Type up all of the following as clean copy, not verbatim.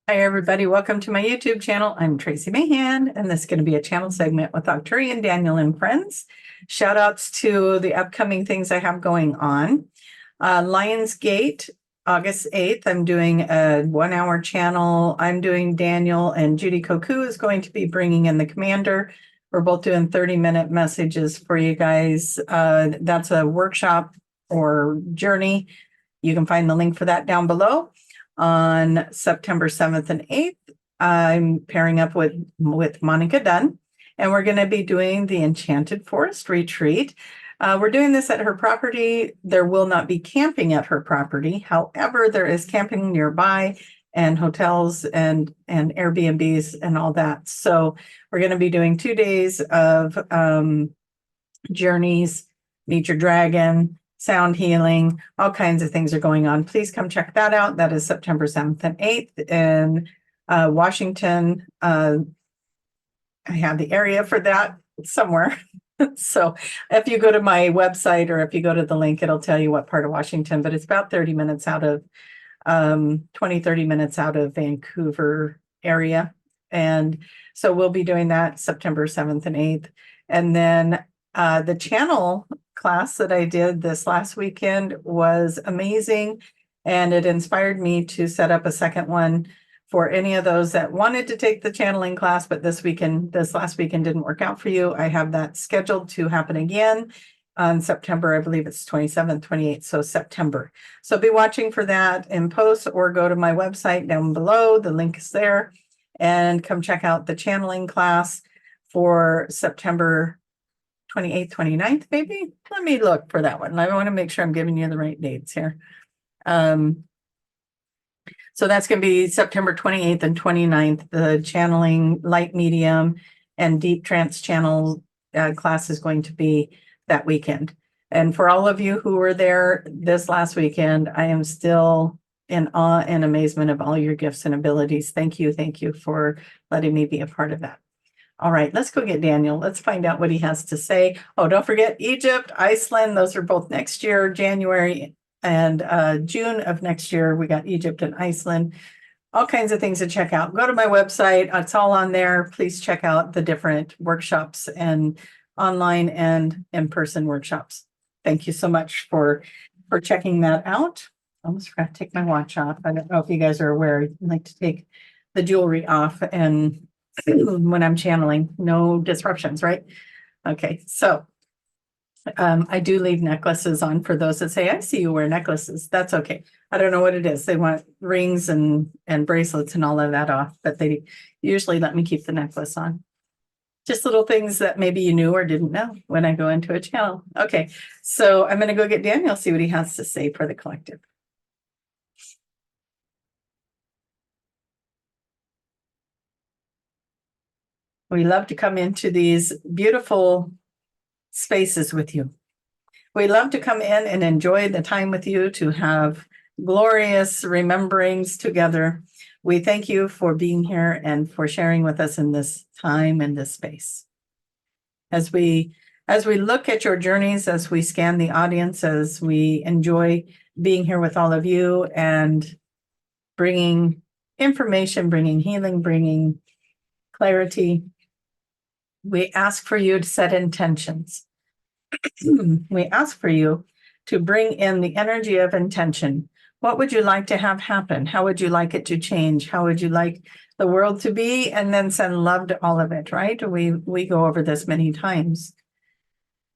Hi, everybody. Welcome to my YouTube channel. I'm Tracie Mahan, and this is going to be a channel segment with Arcturian Daniel and friends. Shout outs to the upcoming things I have going on. Lionsgate, August 8th, I'm doing a 1-hour channel. I'm doing Daniel, and Judy Koku is going to be bringing in the commander. We're both doing 30-minute messages for you guys. That's a workshop or journey. You can find the link for that down below. On September 7th and 8th, I'm pairing up with Monica Dunn, and we're going to be doing the Enchanted Forest Retreat. We're doing this at her property. There will not be camping at her property. However, there is camping nearby and hotels and Airbnbs and all that. So we're going to be doing 2 days of journeys, meet your dragon, sound healing, all kinds of things are going on. Please come check that out. That is September 7th and 8th in Washington. I have the area for that somewhere. So if you go to my website or if you go to the link, it'll tell you what part of Washington, but it's about 30 minutes out of 30 minutes out of Vancouver area. And so we'll be doing that September 7th and 8th. And then the channel class that I did this last weekend was amazing, and it inspired me to set up a second one for any of those that wanted to take the channeling class, but this last weekend didn't work out for you. I have that scheduled to happen again on September, I believe it's 27th, 28th, so September. So be watching for that in post or go to my website down below. The link is there, and come check out the channeling class for September 28th, 29th, maybe. Let me look for that one. I want to make sure I'm giving you the right dates here. So that's going to be September 28th and 29th. The channeling light medium and deep trance channel class is going to be that weekend. And for all of you who were there this last weekend, I am still in awe and amazement of all your gifts and abilities. Thank you. Thank you for letting me be a part of that. All right, let's go get Daniel. Let's find out what he has to say. Oh, don't forget Egypt, Iceland. Those are both next year, January and June of next year. We got Egypt and Iceland. All kinds of things to check out. Go to my website. It's all on there. Please check out the different workshops and online and in-person workshops. Thank you so much for checking that out. I almost forgot to take my watch off. I don't know if you guys are aware. I like to take the jewelry off and when I'm channeling, no disruptions, right? Okay, so I do leave necklaces on for those that say, I see you wear necklaces. That's okay. I don't know what it is. They want rings and bracelets and all of that off, but they usually let me keep the necklace on. Just little things that maybe you knew or didn't know when I go into a channel. Okay, so I'm going to go get Daniel, see what he has to say for the collective. We love to come into these beautiful spaces with you. We love to come in and enjoy the time with you, to have glorious rememberings together. We thank you for being here and for sharing with us in this time and this space. As we look at your journeys, as we scan the audience, as we enjoy being here with all of you and bringing information, bringing healing, bringing clarity, we ask for you to set intentions. We ask for you to bring in the energy of intention. What would you like to have happen? How would you like it to change? How would you like the world to be? And then send love to all of it, right? We go over this many times.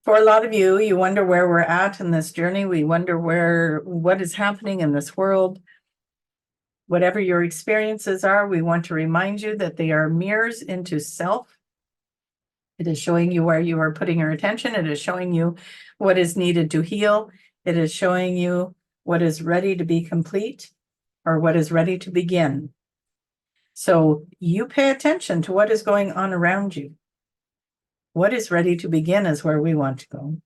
For a lot of you, you wonder where we're at in this journey. We wonder what is happening in this world. Whatever your experiences are, we want to remind you that they are mirrors into self. It is showing you where you are putting your attention. It is showing you what is needed to heal. It is showing you what is ready to be complete or what is ready to begin. So you pay attention to what is going on around you. What is ready to begin is where we want to go.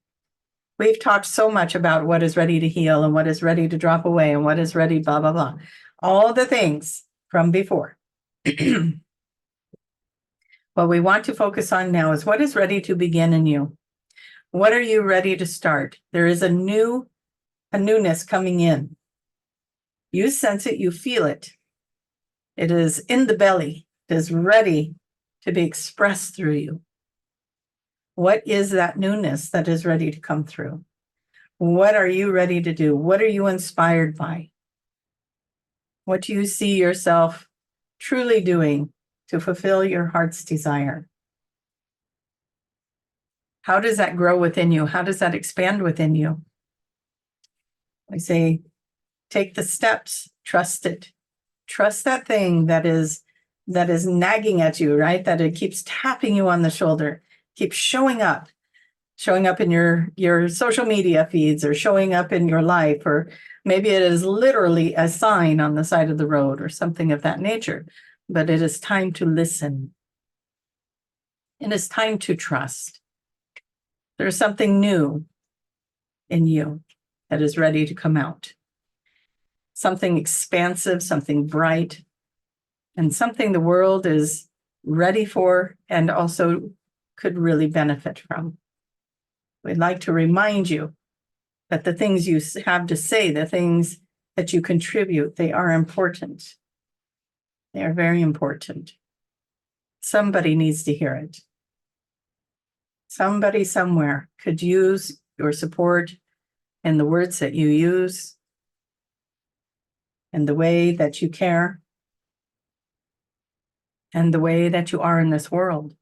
We've talked so much about what is ready to heal and what is ready to drop away and what is ready, blah, blah, blah. All the things from before. What we want to focus on now is what is ready to begin in you. What are you ready to start? There is a newness coming in. You sense it, you feel it. It is in the belly. It is ready to be expressed through you. What is that newness that is ready to come through? What are you ready to do? What are you inspired by? What do you see yourself truly doing to fulfill your heart's desire? How does that grow within you? How does that expand within you? I say, take the steps, trust it. Trust that thing that is nagging at you, right? That it keeps tapping you on the shoulder, keeps showing up in your social media feeds, or showing up in your life, or maybe it is literally a sign on the side of the road or something of that nature. But it is time to listen. It is time to trust. There's something new in you that is ready to come out. Something expansive, something bright, and something the world is ready for and also could really benefit from. We'd like to remind you that the things you have to say, the things that you contribute, they are important. They are very important. Somebody needs to hear it. Somebody somewhere could use your support in the words that you use, and the way that you care, and the way that you are in this world.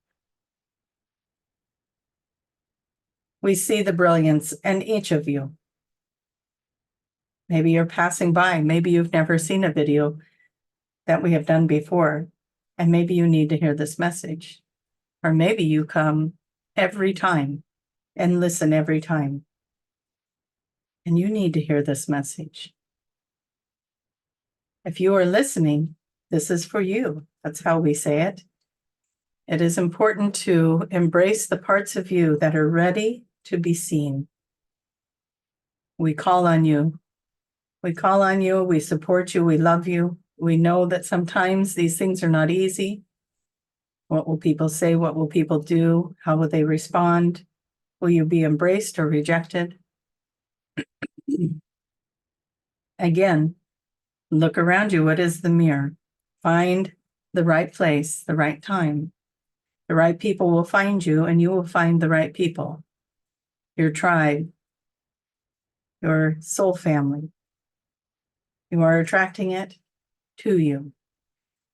We see the brilliance in each of you. Maybe you're passing by. Maybe you've never seen a video that we have done before, and maybe you need to hear this message. Or maybe you come every time and listen every time, and you need to hear this message. If you are listening, this is for you. That's how we say it. It is important to embrace the parts of you that are ready to be seen. We call on you. We call on you. We support you. We love you. We know that sometimes these things are not easy. What will people say? What will people do? How will they respond? Will you be embraced or rejected? Again, look around you. What is the mirror? Find the right place, the right time. The right people will find you, and you will find the right people. Your tribe, your soul family. You are attracting it to you.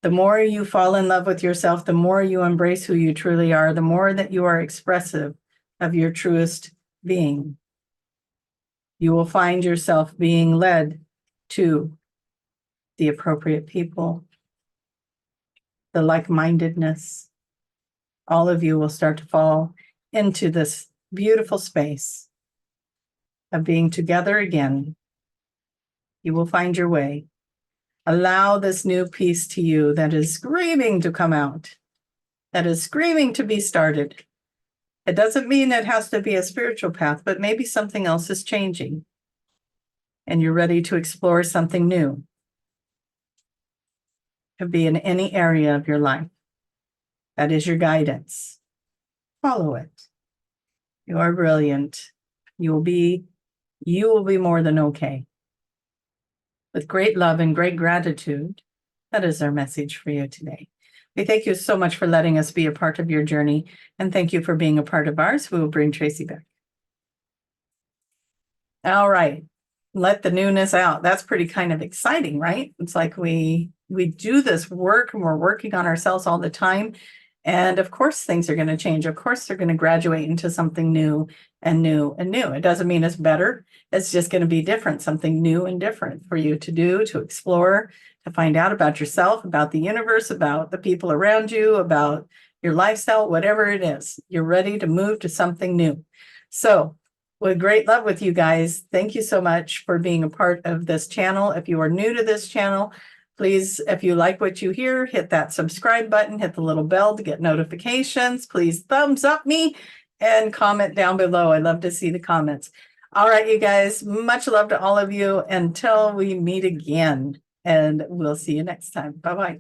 The more you fall in love with yourself, the more you embrace who you truly are, the more that you are expressive of your truest being. You will find yourself being led to the appropriate people, the like-mindedness. All of you will start to fall into this beautiful space of being together again. You will find your way. Allow this new piece to you that is screaming to come out, that is screaming to be started. It doesn't mean it has to be a spiritual path, but maybe something else is changing, and you're ready to explore something new. It could be in any area of your life. That is your guidance. Follow it. You are brilliant. You will be more than okay. With great love and great gratitude, that is our message for you today. We thank you so much for letting us be a part of your journey, and thank you for being a part of ours. We will bring Tracie back. All right. Let the newness out. That's pretty kind of exciting, right? It's like we do this work, and we're working on ourselves all the time. And of course, things are going to change. Of course, they're going to graduate into something new and new and new. It doesn't mean it's better. It's just going to be different, something new and different for you to do, to explore, to find out about yourself, about the universe, about the people around you, about your lifestyle, whatever it is. You're ready to move to something new. So, with great love with you guys, thank you so much for being a part of this channel. If you are new to this channel, please, if you like what you hear, hit that subscribe button, hit the little bell to get notifications. Please thumbs up me and comment down below. I love to see the comments. All right, you guys, much love to all of you until we meet again, and we'll see you next time. Bye-bye.